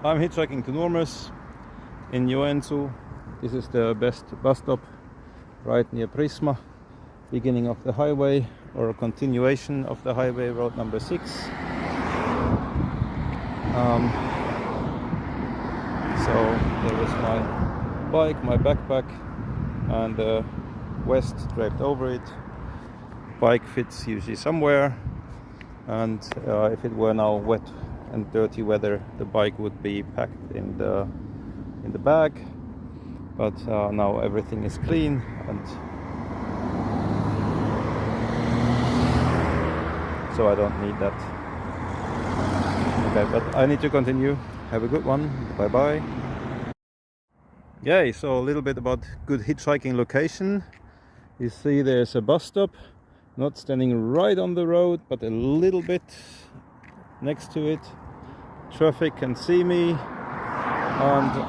I'm hitchhiking to Normers in Joensuu. This is the best bus stop right near Prisma, beginning of the highway or a continuation of the highway, road number 6. So there is my bike, my backpack, and the vest draped over it. Bike fits usually somewhere, and if it were now wet and dirty weather, the bike would be packed in the bag, but now everything is clean, and so I don't need that. Okay, but I need to continue. Have a good one. Bye bye. Yay, so a little bit about good hitchhiking location. You see there's a bus stop, not standing right on the road, but a little bit next to it. Traffic can see me, and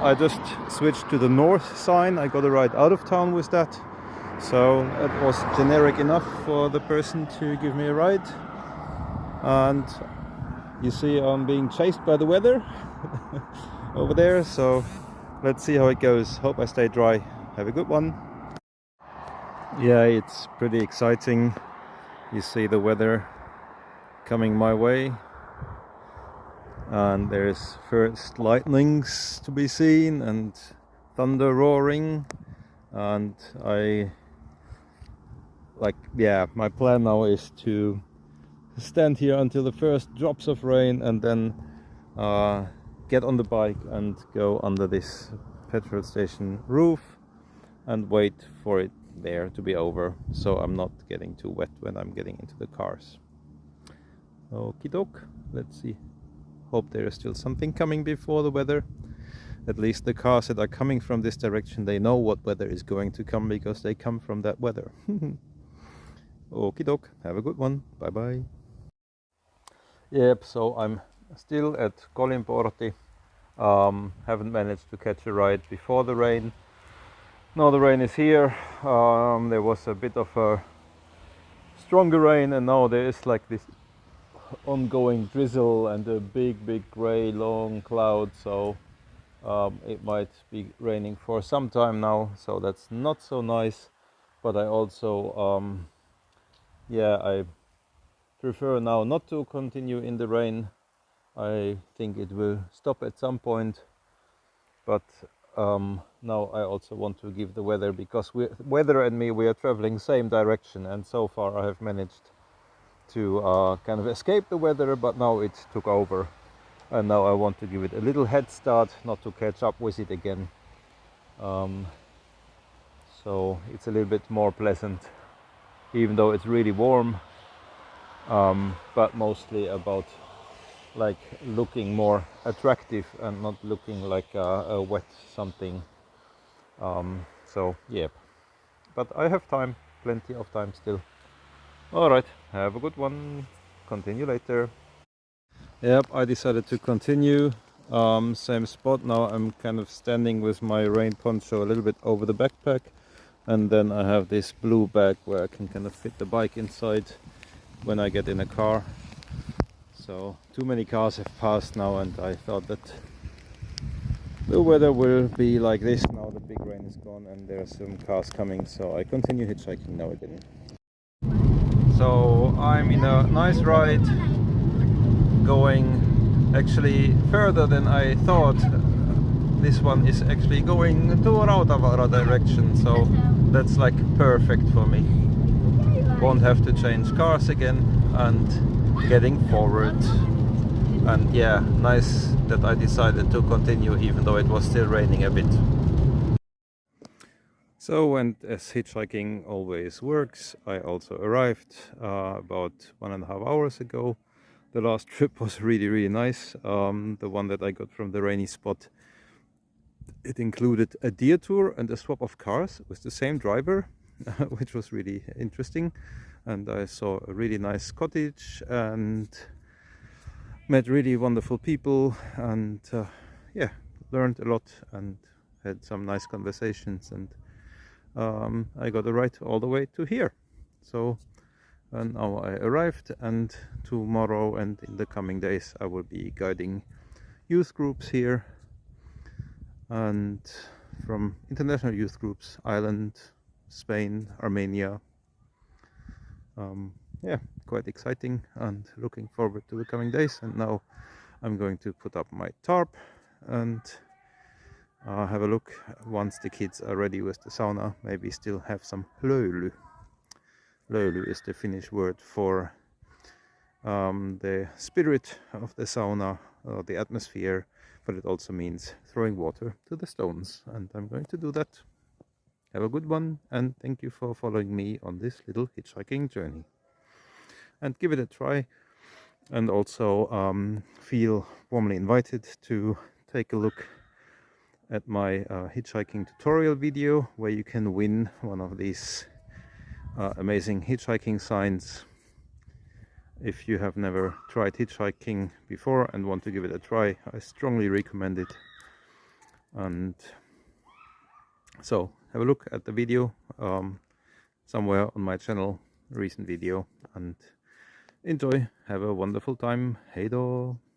I just switched to the north sign. I got a ride out of town with that, so it was generic enough for the person to give me a ride. And you see I'm being chased by the weather over there, so let's see how it goes. Hope I stay dry. Have a good one. Yeah, it's pretty exciting. You see the weather coming my way, and there's first lightnings to be seen and thunder roaring, and my plan now is to stand here until the first drops of rain, and then get on the bike and go under this petrol station roof and wait for it there to be over, so I'm not getting too wet when I'm getting into the cars. Okie doke, let's see. Hope there is still something coming before the weather. At least the cars that are coming from this direction, they know what weather is going to come because they come from that weather. Okie doke, have a good one. Bye bye. Yep, so I'm still at Kolinportti. Haven't managed to catch a ride before the rain. Now the rain is here. There was a bit of a stronger rain, and now there is like this ongoing drizzle and a big grey long cloud, so it might be raining for some time now, so that's not so nice. But I also I prefer now not to continue in the rain. I think it will stop at some point, but now I also want to give the weather, because weather and me, we are traveling same direction, and so far I have managed to kind of escape the weather, but now it took over, and now I want to give it a little head start, not to catch up with it again. So it's a little bit more pleasant, even though it's really warm, but mostly about like looking more attractive and not looking like a wet something. So yeah, but I have time, plenty of time still. Alright, have a good one. Continue later. Yep, I decided to continue. Same spot. Now I'm kind of standing with my rain poncho a little bit over the backpack, and then I have this blue bag where I can kind of fit the bike inside when I get in a car. So too many cars have passed now, and I thought that the weather will be like this. Now the big rain is gone and there are some cars coming, so I continue hitchhiking now again. So I'm in a nice ride, going actually further than I thought. This one is actually going to Rautavaara direction, so that's like perfect for me. Won't have to change cars again, and getting forward. And yeah, nice that I decided to continue even though it was still raining a bit. So, and as hitchhiking always works, I also arrived about 1.5 hours ago. The last trip was really nice. The one that I got from the rainy spot, it included a deer tour and a swap of cars with the same driver, which was really interesting. And I saw a really nice cottage and met really wonderful people, and yeah, learned a lot and had some nice conversations, and I got a ride all the way to here. So now I arrived, and tomorrow and in the coming days I will be guiding youth groups here, and from international youth groups, Ireland, Spain, Armenia. Yeah, quite exciting and looking forward to the coming days. And now I'm going to put up my tarp and have a look once the kids are ready with the sauna. Maybe still have some löyly. Löyly is the Finnish word for the spirit of the sauna, or the atmosphere, but it also means throwing water to the stones, and I'm going to do that. Have a good one, and thank you for following me on this little hitchhiking journey. And give it a try, and also feel warmly invited to take a look at my hitchhiking tutorial video, where you can win one of these amazing hitchhiking signs. If you have never tried hitchhiking before and want to give it a try, I strongly recommend it. And so have a look at the video somewhere on my channel, recent video, and enjoy. Have a wonderful time. Hej då!